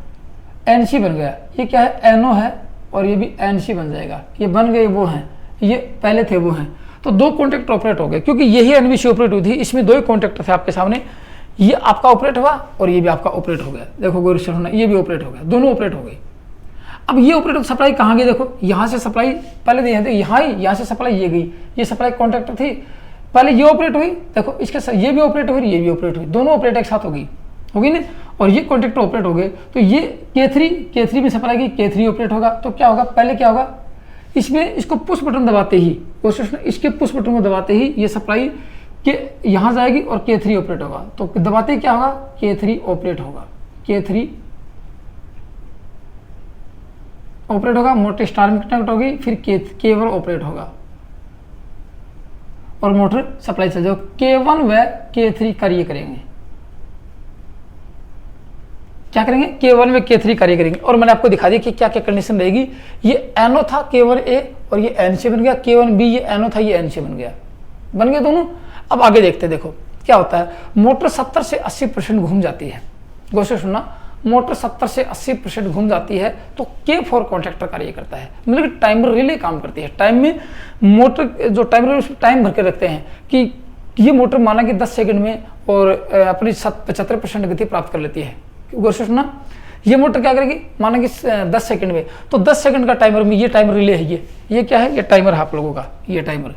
Speaker 1: NC बन गया, ये क्या है NO है और ये भी NC बन जाएगा, ये बन गए वो हैं, ये पहले थे वो हैं। तो दो कॉन्टेक्ट ऑपरेट हो गए, क्योंकि यही NBC ऑपरेट हुई थी, इसमें दो ही कॉन्टेक्ट थे आपके सामने, ये आपका ऑपरेट हुआ और ये भी आपका ऑपरेट हो गया। देखो गौर से सुनना, ये भी ऑपरेट हो गया, दोनों ऑपरेट हो गई। अब ये ऑपरेटर सप्लाई कहाँ गई, देखो यहाँ से सप्लाई पहले दिए थे, यहाँ से सप्लाई ये गई, ये सप्लाई कॉन्ट्रैक्टर थी, पहले ये ऑपरेट हुई, देखो इसके ये भी ऑपरेट हुई, ये भी ऑपरेट हुई, दोनों ऑपरेट एक साथ होगी ना, और ये कॉन्ट्रैक्टर ऑपरेट हो गए। तो ये K3 में सप्लाई की, K3 ऑपरेट होगा, तो क्या होगा, पहले क्या होगा, इसमें इसको पुश बटन दबाते ही, कोशिश इसके पुश बटन को दबाते ही ये सप्लाई के यहाँ जाएगी और K3 ऑपरेट होगा। तो दबाते ही क्या होगा, K3 ऑपरेट होगा, K3 ऑपरेट होगा, मोटर स्टार में कनेक्ट होगी, फिर K1 ऑपरेट होगा और मोटर सप्लाई चल जाएगा। K1 व K3 कार्य करेंगे, क्या करेंगे, K1 व K3 कार्य करेंगे। और मैंने आपको दिखा दिया कि क्या क्या कंडीशन रहेगी। ये NO था K1A और ये NC बन गया, K1B ये NO था, ये NC बन गए दोनों। अब आगे देखते हैं, देखो क्या होता है। मोटर 70 से 80% घूम जाती है, गौर से सुनना, मोटर 70 से 80% घूम जाती है तो K4 कॉन्ट्रैक्टर कार्य करता है, मतलब कि टाइमर रिले काम करती है। टाइम में मोटर जो टाइमर उसमें टाइम भर के रखते हैं कि ये मोटर माना कि 10 सेकंड में और अपनी 75% गति प्राप्त कर लेती है। गौर से सुनना, ये मोटर क्या करेगी, माना कि 10 सेकंड में, तो 10 सेकंड का टाइमर में ये टाइमर रिले है, ये क्या है, ये टाइमर है आप लोगों का, ये टाइमर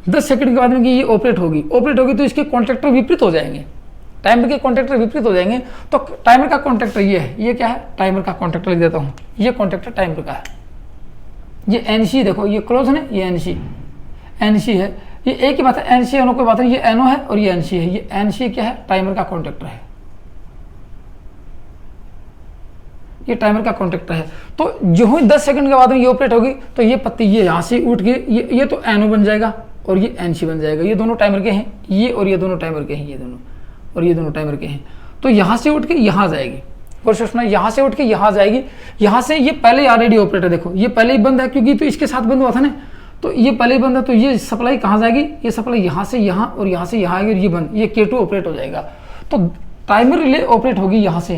Speaker 1: 10 सेकंड के बाद में कि ये ऑपरेट होगी तो इसके कॉन्ट्रैक्टर विपरीत हो जाएंगे, टाइमर के कॉन्ट्रैक्टर विपरीत हो जाएंगे। तो टाइमर का कॉन्ट्रैक्टर ये है, ये क्या है, टाइमर का कॉन्ट्रैक्टर लिख देता हूँ, ये कॉन्ट्रैक्टर टाइमर का है। ये NC देखो, ये क्लोज है ना, ये NC है, ये एक ही बात है, NC NO कोई बात नहीं, ये NO है और ये NC है, ये NC क्या है, टाइमर का कॉन्ट्रैक्टर है, ये टाइमर का कॉन्ट्रैक्टर है। तो जो ही 10 सेकंड के बाद में ये ऑपरेट होगी तो ये पत्ती ये यहाँ से उठ के ये तो NO बन जाएगा और ये NC बन जाएगा, ये दोनों टाइमर के हैं, ये और ये दोनों टाइमर के हैं, ये दोनों और ये दोनों टाइमर के हैं। तो यहाँ से उठ के यहाँ जाएगी, और सोचना यहाँ से उठ के यहाँ जाएगी, यहाँ से ये पहले ऑलरेडी ऑपरेटर, देखो ये पहले ही बंद है क्योंकि तो इसके साथ बंद हुआ था ना, तो ये पहले ही बंद है, तो ये सप्लाई कहाँ जाएगी, ये सप्लाई यहाँ से यहाँ और यहाँ से यहाँ आएगी और ये बंद, ये K2 ऑपरेट हो जाएगा। तो टाइमर रिले ऑपरेट होगी यहाँ से,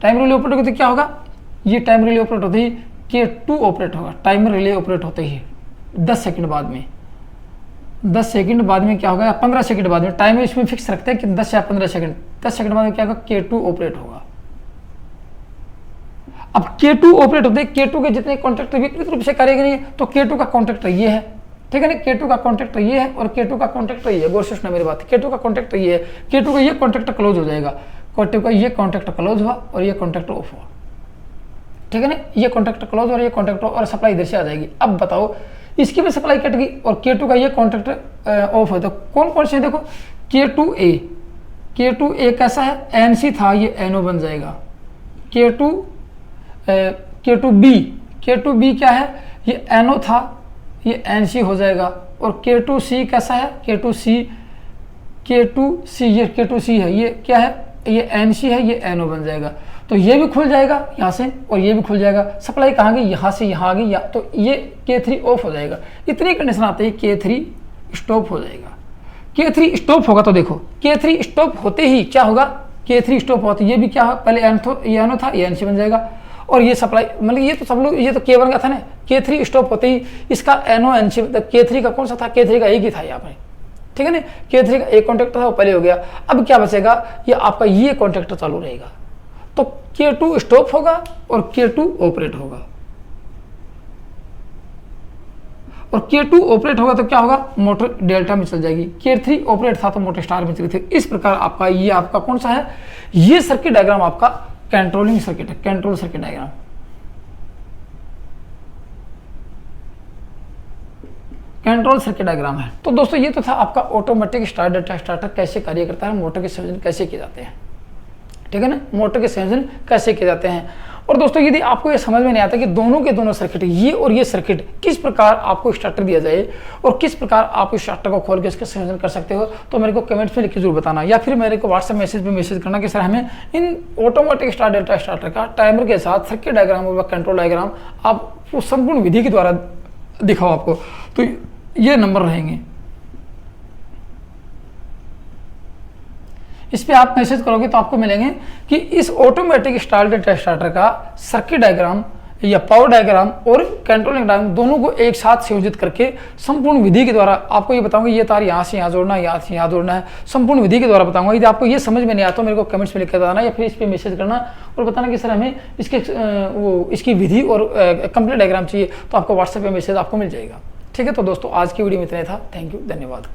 Speaker 1: टाइमर रिले ऑपरेट होगी तो क्या होगा, ये टाइमर रिले ऑपरेट होते ही K2 ऑपरेट होगा, टाइमर रिले ऑपरेट होते ही 10 सेकंड बाद में, 10 सेकंड बाद में क्या होगा, 15 सेकंड बाद में, टाइमर इसमें फिक्स रखते हैं कि 10 या 15 सेकंड, 10 सेकंड बाद में क्या होगा, K2 ऑपरेट होगा। अब K2 ऑपरेट होते हैं, K2 के जितने कॉन्ट्रैक्टर विपरीत रूप से कार्य करेंगे, तो K2 का कॉन्ट्रैक्टर ये है, ठीक है ना, K2 का कॉन्ट्रैक्टर ये है और K2 का कॉन्ट्रैक्टर ये है, गौर से सुनना मेरी बात, K2 का कॉन्ट्रैक्टर ये है, K2 का ये कॉन्ट्रैक्टर क्लोज हो जाएगा, K2 का ये कॉन्ट्रैक्टर क्लोज हुआ और ये कॉन्ट्रैक्टर ऑफ हुआ, ठीक है ना, ये कॉन्ट्रैक्टर क्लोज और ये कॉन्ट्रैक्टर और सप्लाई इधर से आ जाएगी। अब बताओ इसकी भी सप्लाई कट गई और K2 का ये कॉन्ट्रैक्टर ऑफ है, तो कौन कौन से, देखो K2A कैसा है, NC था, ये NO बन जाएगा, K2B क्या है, ये NO था, ये NC हो जाएगा, और K2C कैसा है, K2C ये K2C है, ये क्या है, ये NC है, ये NO बन जाएगा। तो ये भी खुल जाएगा यहाँ से और ये भी खुल जाएगा, सप्लाई कहाँ गई, यहाँ से यहाँ आ गई, या तो ये K3 ऑफ हो जाएगा। इतनी कंडीशन आते हैं K3 स्टॉप हो जाएगा। K3 स्टॉप होगा तो देखो K3 स्टॉप होते ही क्या होगा, K3 स्टॉप हुआ तो ये भी क्या है, पहले ये NO था, ये NC बन जाएगा, और ये सप्लाई मतलब ये तो सब लोग, ये तो K1 का था ना, K3 स्टॉप होते ही इसका NO NC, मतलब K3 का कौन सा था, K3 का एक ही था यहाँ पे, ठीक है ना, K3 का एक कॉन्ट्रैक्टर था वो पहले हो गया। अब क्या बचेगा, ये आपका ये कॉन्ट्रैक्टर चालू रहेगा, तो K2 स्टॉप होगा और K2 ऑपरेट होगा, और K2 ऑपरेट होगा तो क्या होगा, मोटर डेल्टा में चल जाएगी। K3 ऑपरेट था तो मोटर स्टार में चली थी। इस प्रकार आपका ये आपका कौन सा है, ये सर्किट डायग्राम आपका कंट्रोलिंग सर्किट है, control circuit diagram. Control circuit diagram है। तो दोस्तों ये तो था आपका ऑटोमेटिक स्टार्टर कैसे कार्य करता है, मोटर के संयोजन कैसे किए जाते हैं, ठीक है ना, मोटर के संयोजन कैसे किए जाते हैं। और दोस्तों यदि आपको ये समझ में नहीं आता कि दोनों के दोनों सर्किट, ये और ये सर्किट, किस प्रकार आपको स्टार्टर दिया जाए और किस प्रकार आप स्टार्टर को खोल के इसका संयोजन कर सकते हो, तो मेरे को कमेंट्स में लिख के जरूर बताना, या फिर मेरे को व्हाट्सएप मैसेज पे मैसेज करना कि सर हमें इन ऑटोमेटिक स्टार्टर का टाइमर के साथ सर्किट डायग्राम और कंट्रोल डायग्राम आप संपूर्ण विधि के द्वारा दिखाओ आपको, तो ये नंबर रहेंगे। इस पे आप मैसेज करोगे तो आपको मिलेंगे कि इस ऑटोमेटिक स्टार्टर का सर्किट डायग्राम या पावर डायग्राम और कंट्रोलिंग डायग्राम दोनों को एक साथ संयोजित करके संपूर्ण विधि के द्वारा आपको ये बताऊंगा, ये तार यहाँ से यहाँ जोड़ना है, यहाँ से यहाँ जोड़ना है, संपूर्ण विधि के द्वारा बताऊंगा। यदि आपको ये समझ में नहीं आता तो मेरे को कमेंट्स में लिख कर बताना, या फिर इस पर मैसेज करना और बताना कि सर हमें इसकी विधि और कंप्लीट डायग्राम चाहिए, तो आपको व्हाट्सएप पे मैसेज आपको मिल जाएगा। ठीक है, तो दोस्तों आज की वीडियो में इतना था। थैंक यू, धन्यवाद।